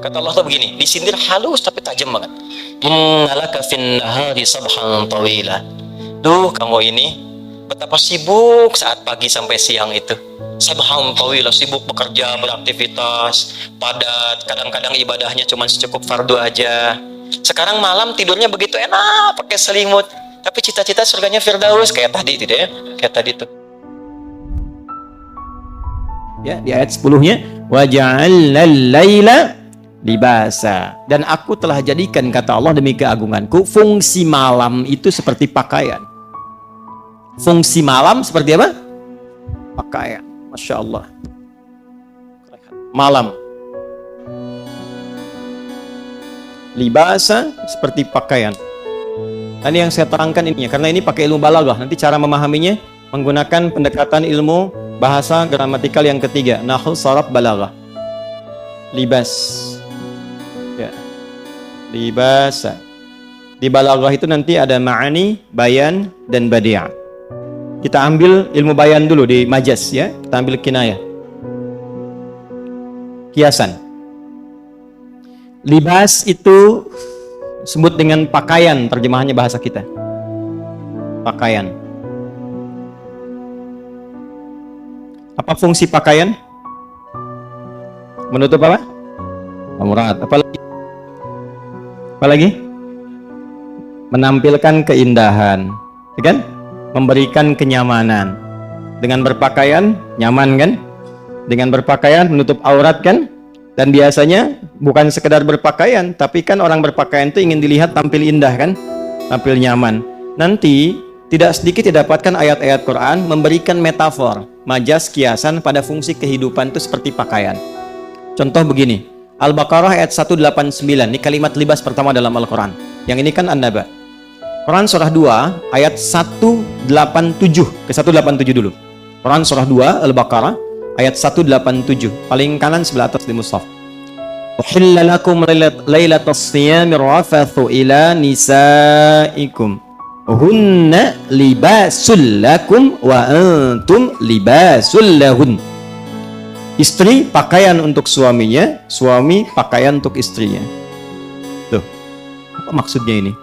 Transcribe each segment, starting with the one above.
Kata Allah tuh begini, disindir halus tapi tajam banget. Innalaka fin nahari sabhan tawila. Duh, kamu ini betapa sibuk saat pagi sampai siang itu. Sabhan tawila, sibuk bekerja, beraktivitas, padat, kadang-kadang ibadahnya cuma secukup fardu aja. Sekarang malam tidurnya begitu enak, pakai selimut. Tapi cita-cita surganya Firdaus kayak tadi tidak ya? Kayak tadi tuh. Ya, di ayat 10-nya wa ja'alnal laila libasa, dan aku telah jadikan, kata Allah demi keagunganku, fungsi malam itu seperti pakaian. Fungsi malam seperti apa? Pakaian. Masya Allah. Malam. Libasa seperti pakaian. Ini yang saya terangkan ini, karena ini pakai ilmu balaghah. Nanti cara memahaminya menggunakan pendekatan ilmu bahasa gramatikal yang ketiga, nahwu, sharaf, balaghah. Libas. Ya. Libasa. Di balaghah itu nanti ada ma'ani, bayan, dan badi'ah. Kita ambil ilmu bayan dulu di majaz ya. Kita ambil kinayah. Kiasan. Libas itu sebut dengan pakaian, terjemahannya bahasa kita. Pakaian. Apa fungsi pakaian? Menutup apa? Aurat. Apalagi? Menampilkan keindahan, ya kan? Memberikan kenyamanan. Dengan berpakaian nyaman kan? Dengan berpakaian menutup aurat kan? Dan biasanya bukan sekedar berpakaian, tapi kan orang berpakaian itu ingin dilihat tampil indah kan? Tampil nyaman. Nanti tidak sedikit didapatkan ayat-ayat Quran memberikan metafor, majas, kiasan pada fungsi kehidupan itu seperti pakaian. Contoh begini, Al-Baqarah ayat 189, ini kalimat libas pertama dalam Al-Quran. Yang ini kan An-Naba. Quran surah 2 ayat 187 ke 187 dulu. Quran surah 2 Al-Baqarah ayat 187, paling kanan sebelah atas di mushaf. Uhilla lakum lailatas siyami rafathu ila nisaikum hunna libasul lakum wa antum libasul lahun. Istri pakaian untuk suaminya, suami pakaian untuk istrinya. Tuh, apa maksudnya ini?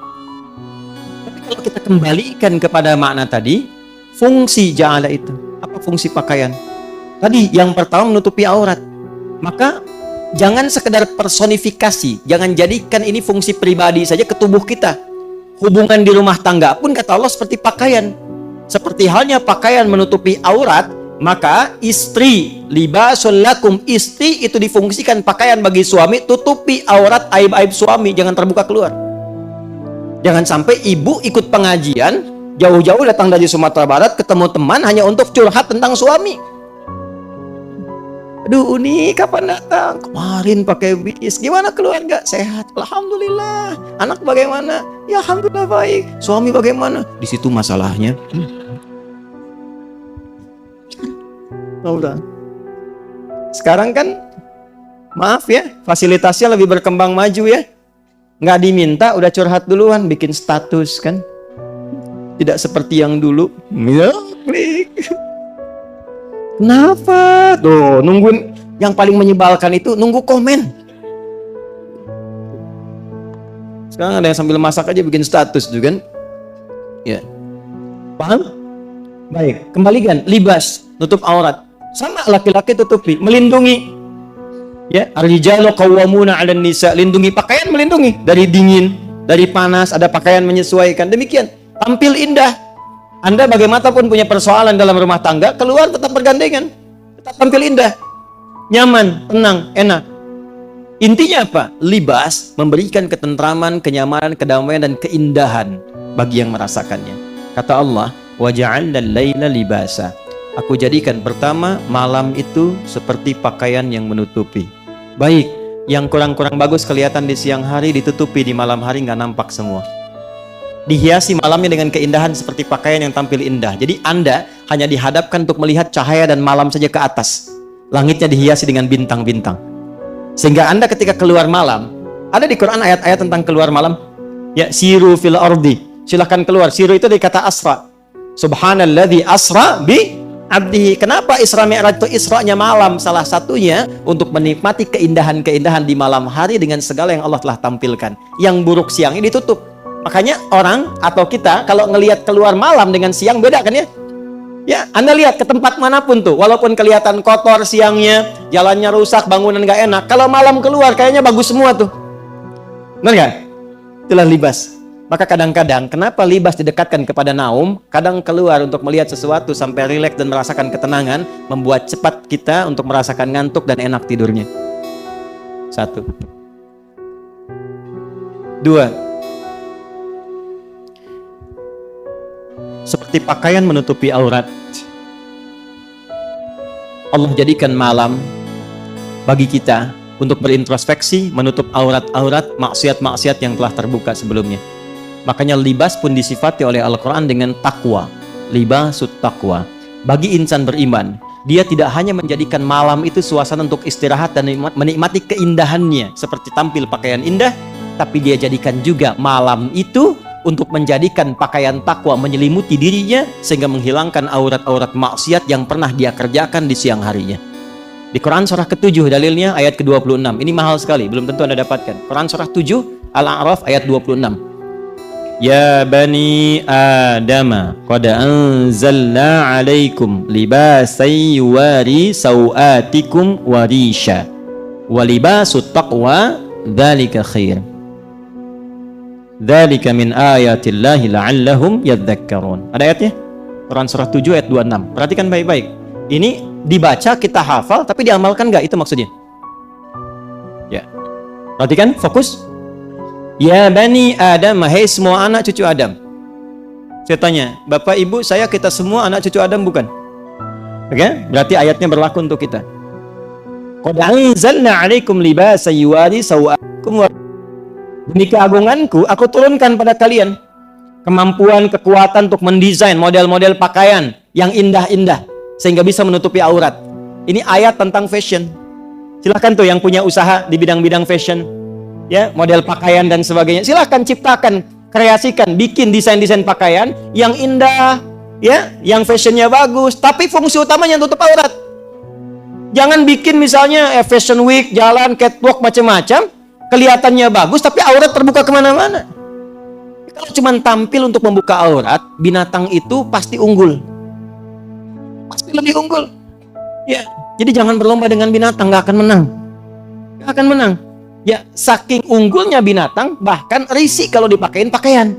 Tapi kalau kita kembalikan kepada makna tadi, fungsi ja'ala itu, apa fungsi pakaian? Tadi yang pertama menutupi aurat. Maka jangan sekedar personifikasi, jangan jadikan ini fungsi pribadi saja ke tubuh kita. Hubungan di rumah tangga pun kata Allah seperti pakaian. Seperti halnya pakaian menutupi aurat, maka istri, libasul lakum, istri itu difungsikan pakaian bagi suami, tutupi aurat aib-aib suami, jangan terbuka keluar. Jangan sampai ibu ikut pengajian, jauh-jauh datang dari Sumatera Barat, ketemu teman hanya untuk curhat tentang suami. Aduh, Uni kapan datang? Kemarin pakai bis. Gimana keluarga? Sehat, alhamdulillah. Anak bagaimana? Ya alhamdulillah baik. Suami bagaimana? Di situ masalahnya. Udah. Sekarang kan, maaf ya, fasilitasnya lebih berkembang maju ya. Nggak diminta, udah curhat duluan, bikin status kan. Tidak seperti yang dulu. Ya, klik. Kenapa? Tuh, nungguin. Yang paling menyebalkan itu nunggu komen. Sekarang ada yang sambil masak aja bikin status juga kan? Ya. Paham? Baik, kembalikan libas, tutup aurat. Sama laki-laki tutupi, melindungi. Ya, ar-rijalu qawwamuna 'alan nisa, lindungi pakaian, melindungi dari dingin, dari panas, ada pakaian menyesuaikan. Demikian, tampil indah. Anda bagaimanapun punya persoalan dalam rumah tangga, keluar tetap bergandengan, tetap tampil indah, nyaman, tenang, enak. Intinya apa? Libas memberikan ketentraman, kenyamanan, kedamaian, dan keindahan bagi yang merasakannya. Kata Allah, wa ja'alnal laila libasa. Aku jadikan pertama malam itu seperti pakaian yang menutupi. Baik, yang kurang-kurang bagus kelihatan di siang hari ditutupi di malam hari, nggak nampak semua. Dihiasi malamnya dengan keindahan seperti pakaian yang tampil indah. Jadi Anda hanya dihadapkan untuk melihat cahaya dan malam saja ke atas. Langitnya dihiasi dengan bintang-bintang. Sehingga Anda ketika keluar malam, ada di Quran ayat-ayat tentang keluar malam. Ya, siru fil ardi. Silahkan keluar. Siru itu dari kata asra. Subhanalladzi asra bi abdihi. Kenapa Isra Mi'raj itu Isra-nya malam? Salah satunya untuk menikmati keindahan-keindahan di malam hari dengan segala yang Allah telah tampilkan. Yang buruk siangnya ditutup. Makanya orang atau kita kalau ngelihat keluar malam dengan siang beda kan ya? Ya, Anda lihat ke tempat manapun tuh, walaupun kelihatan kotor siangnya, jalannya rusak, bangunan gak enak, kalau malam keluar kayaknya bagus semua tuh. Benar gak? Itulah libas. Maka kadang-kadang kenapa libas didekatkan kepada naum, kadang keluar untuk melihat sesuatu sampai rileks dan merasakan ketenangan, membuat cepat kita untuk merasakan ngantuk dan enak tidurnya. 1. 2. Seperti pakaian menutupi aurat, Allah jadikan malam bagi kita untuk berintrospeksi, menutup aurat-aurat maksiat-maksiat yang telah terbuka sebelumnya. Makanya libas pun disifati oleh Al-Quran dengan takwa, libasut takwa. Bagi insan beriman, dia tidak hanya menjadikan malam itu suasana untuk istirahat dan menikmati keindahannya seperti tampil pakaian indah, tapi dia jadikan juga malam itu untuk menjadikan pakaian takwa menyelimuti dirinya sehingga menghilangkan aurat-aurat maksiat yang pernah dia kerjakan di siang harinya. Di Quran surah ke-7 dalilnya ayat ke-26. Ini mahal sekali, belum tentu Anda dapatkan. Quran surah 7 Al-A'raf ayat 26. Ya bani Adama qad anzalna 'alaikum libasan yuwari sawatikum warisha wa libasut taqwa dzalika khair. Dzalika min ayatillahi la'allahum yadhakkarun. Ada ayatnya? Quran surah 7 ayat 26. Perhatikan baik-baik. Ini dibaca kita hafal tapi diamalkan enggak? Itu maksudnya. Ya. Perhatikan, fokus. Ya bani Adam, hai semua anak cucu Adam. Saya tanya, Bapak Ibu saya kita semua anak cucu Adam bukan? Oke? Berarti ayatnya berlaku untuk kita. Qad anzalna 'alaikum libasan yuwari sawatikum. Demi keagunganku, aku turunkan pada kalian kemampuan, kekuatan untuk mendesain model-model pakaian yang indah-indah sehingga bisa menutupi aurat. Ini ayat tentang fashion. Silahkan tuh yang punya usaha di bidang-bidang fashion, ya, model pakaian dan sebagainya. Silahkan ciptakan, kreasikan, bikin desain-desain pakaian yang indah, ya, yang fashionnya bagus, tapi fungsi utamanya tutup aurat. Jangan bikin misalnya fashion week, jalan, catwalk, macam-macam. Kelihatannya bagus, tapi aurat terbuka kemana-mana. Kalau cuma tampil untuk membuka aurat, binatang itu pasti unggul. Pasti lebih unggul. Ya, jadi jangan berlomba dengan binatang, nggak akan menang. Nggak akan menang. Ya, saking unggulnya binatang, bahkan risih kalau dipakein pakaian.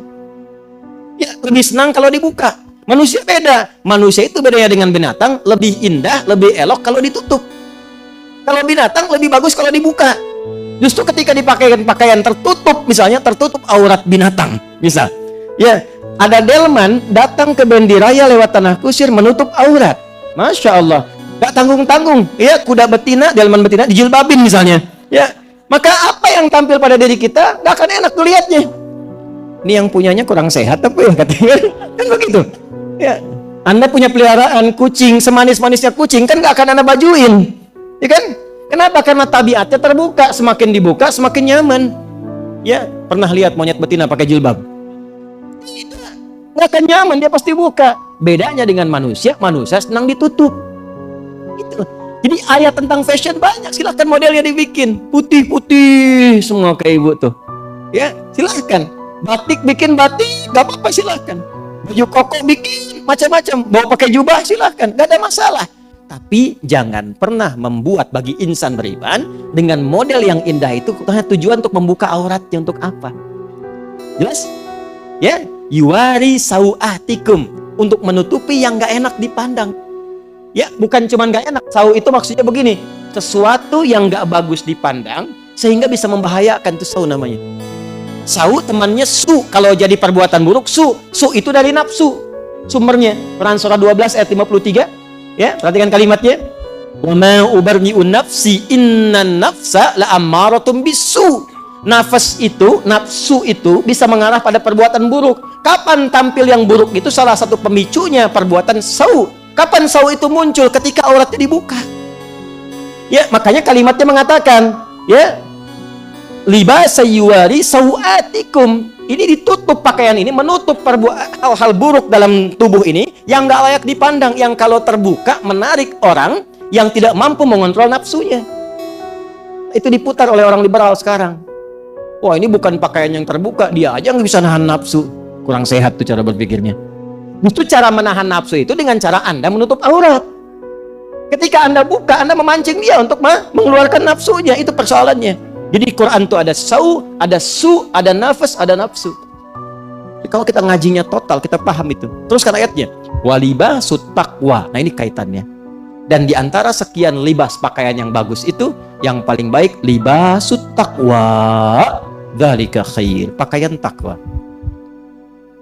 Ya, lebih senang kalau dibuka. Manusia beda. Manusia itu bedanya dengan binatang, lebih indah, lebih elok kalau ditutup. Kalau binatang lebih bagus kalau dibuka. Justru ketika dipakai pakaian tertutup, misalnya tertutup aurat binatang, misal, ya, ada delman datang ke Bendi Raya lewat tanah kusir menutup aurat, masya Allah, gak tanggung-tanggung, ya, kuda betina, delman betina dijilbabin misalnya, ya, maka apa yang tampil pada diri kita gak akan enak dilihatnya. Ini yang punyanya kurang sehat apa ya katanya, kan begitu, ya. Anda punya peliharaan kucing, semanis-manisnya kucing kan gak akan Anda bajuin, ya kan? Kenapa? Karena tabiatnya terbuka, semakin dibuka semakin nyaman. Ya, pernah lihat monyet betina pakai jilbab? Nggak akan nyaman, dia pasti buka. Bedanya dengan manusia, manusia senang ditutup. Itu. Jadi ayat tentang fashion banyak, silahkan modelnya dibikin. Putih-putih semua kayak ibu tuh. Ya, silahkan. Batik bikin batik, gak apa-apa silahkan. Baju koko bikin macam-macam, bawa pakai jubah silahkan, gak ada masalah. Tapi jangan pernah membuat bagi insan beriman dengan model yang indah itu hanya tujuan untuk membuka auratnya. Untuk apa? Jelas? Ya, yuwari sau'atikum, untuk menutupi yang gak enak dipandang. Ya, bukan cuma gak enak. Sau itu maksudnya begini, sesuatu yang gak bagus dipandang sehingga bisa membahayakan, itu sau namanya. Sau temannya su, kalau jadi perbuatan buruk su itu dari nafsu sumbernya. Quran surah 12 ayat 53. Ya, perhatikan kalimatnya. Wa ma ubarri'u nafsi innan nafsa la'ammaratun bisu. Nafsu itu bisa mengarah pada perbuatan buruk. Kapan tampil yang buruk itu? Salah satu pemicunya perbuatan sau. Kapan sau itu muncul? Ketika auratnya dibuka. Ya, makanya kalimatnya mengatakan, ya, libasa yuwari sawatikum. Ini ditutup, pakaian ini menutup hal-hal buruk dalam tubuh ini yang nggak layak dipandang, yang kalau terbuka menarik orang yang tidak mampu mengontrol nafsunya. Itu diputar oleh orang liberal sekarang. Wah, ini bukan pakaian yang terbuka, dia aja nggak bisa nahan nafsu. Kurang sehat tuh cara berpikirnya. Justru cara menahan nafsu itu dengan cara Anda menutup aurat. Ketika Anda buka, Anda memancing dia untuk mengeluarkan nafsunya. Itu persoalannya. Jadi di Quran tuh ada ada ada nafas, ada nafsu. Jadi kalau kita ngajinya total, kita paham itu. Teruskan ayatnya. Walibasut taqwa. Nah, ini kaitannya. Dan di antara sekian libas pakaian yang bagus itu, yang paling baik libasut taqwa. Dzalika khair. Pakaian takwa.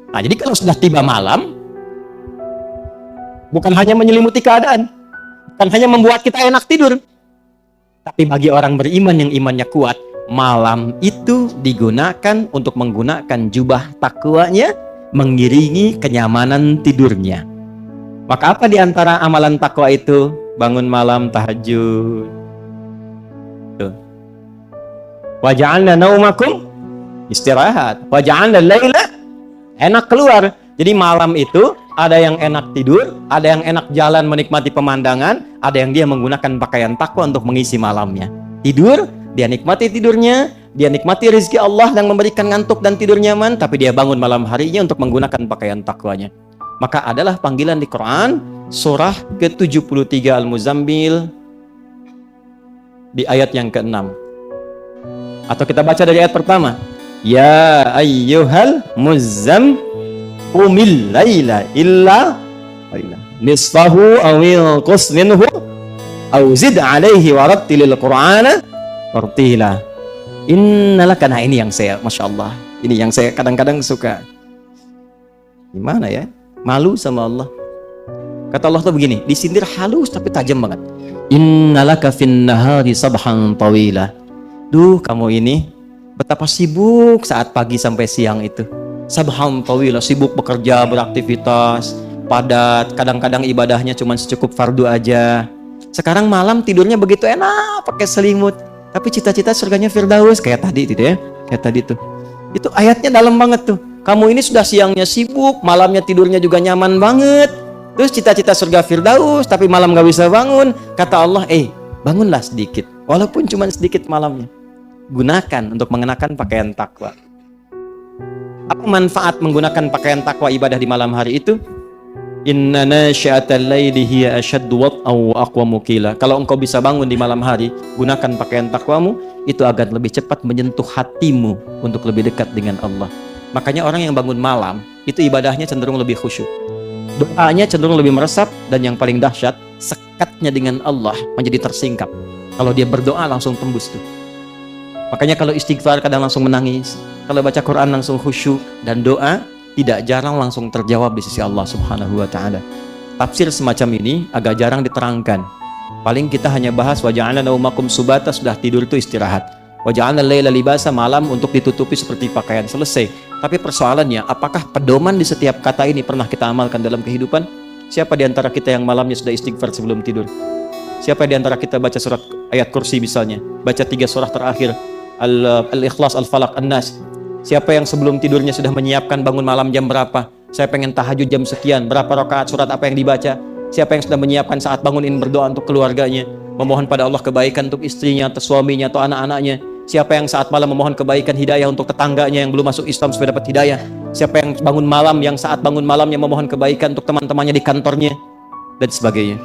Nah, jadi kalau sudah tiba malam, bukan hanya menyelimuti keadaan, bukan hanya membuat kita enak tidur, tapi bagi orang beriman yang imannya kuat, malam itu digunakan untuk menggunakan jubah takwanya, mengiringi kenyamanan tidurnya. Maka apa di antara amalan takwa itu? Bangun malam tahajud. Tuh. Wa ja'alna naumakum istirahat. Wa ja'alna laila enak keluar. Jadi malam itu ada yang enak tidur, ada yang enak jalan menikmati pemandangan, ada yang dia menggunakan pakaian takwa untuk mengisi malamnya. Tidur, dia nikmati tidurnya, dia nikmati rezeki Allah yang memberikan ngantuk dan tidur nyaman, tapi dia bangun malam harinya untuk menggunakan pakaian takwanya. Maka adalah panggilan di Quran surah ke-73 Al-Muzammil di ayat yang ke-6. Atau kita baca dari ayat pertama. Ya ayyuhal muzzam qumil laila illa nisfahu awil qus minhu aw zid alaihi warattilil qur'ana tartila. Innalaka. Nah, ini yang saya, Masya Allah, ini yang saya kadang-kadang suka, gimana ya, malu sama Allah. Kata Allah tuh begini, disindir halus tapi tajam banget. Innalaka fin nahari sabhan tawila. Duh, kamu ini betapa sibuk saat pagi sampai siang itu. Sabhan tawila, sibuk bekerja, beraktivitas, padat, kadang-kadang ibadahnya cuma secukup fardu aja. Sekarang malam tidurnya begitu enak, pakai selimut. Tapi cita-cita surganya Firdaus, kayak tadi gitu ya. Kayak tadi tuh. Itu ayatnya dalam banget tuh. Kamu ini sudah siangnya sibuk, malamnya tidurnya juga nyaman banget. Terus cita-cita surga Firdaus, tapi malam gak bisa bangun. Kata Allah, bangunlah sedikit. Walaupun cuma sedikit malamnya. Gunakan untuk mengenakan pakaian takwa. Apa manfaat menggunakan pakaian takwa ibadah di malam hari itu? Inna nasyi'atal laili hiya ashaddu wat'an wa aqwamu qila. Kalau engkau bisa bangun di malam hari, gunakan pakaian takwamu, itu akan lebih cepat menyentuh hatimu untuk lebih dekat dengan Allah. Makanya orang yang bangun malam, itu ibadahnya cenderung lebih khusyuk. Doanya cenderung lebih meresap, dan yang paling dahsyat, sekatnya dengan Allah menjadi tersingkap. Kalau dia berdoa langsung tembus tuh. Makanya kalau istighfar kadang langsung menangis, kalau baca Quran langsung khusyuk, dan doa tidak jarang langsung terjawab di sisi Allah Subhanahu wa Ta'ala. Tafsir semacam ini agak jarang diterangkan. Paling kita hanya bahas wa ja'alna naumakum subata, sudah tidur itu istirahat. Wa ja'alna laila libasa, malam untuk ditutupi seperti pakaian, selesai. Tapi persoalannya, apakah pedoman di setiap kata ini pernah kita amalkan dalam kehidupan? Siapa di antara kita yang malamnya sudah istighfar sebelum tidur? Siapa di antara kita baca surat ayat kursi misalnya, baca 3 surah terakhir, Al-Ikhlas, Al-Falaq, An-Nas? Siapa yang sebelum tidurnya sudah menyiapkan bangun malam jam berapa? Saya pengen tahajud jam sekian, berapa rakaat, surat apa yang dibaca? Siapa yang sudah menyiapkan saat bangunin berdoa untuk keluarganya, memohon pada Allah kebaikan untuk istrinya atau suaminya atau anak-anaknya? Siapa yang saat malam memohon kebaikan hidayah untuk tetangganya yang belum masuk Islam supaya dapat hidayah? Siapa yang bangun malam, yang saat bangun malamnya memohon kebaikan untuk teman-temannya di kantornya? Dan sebagainya.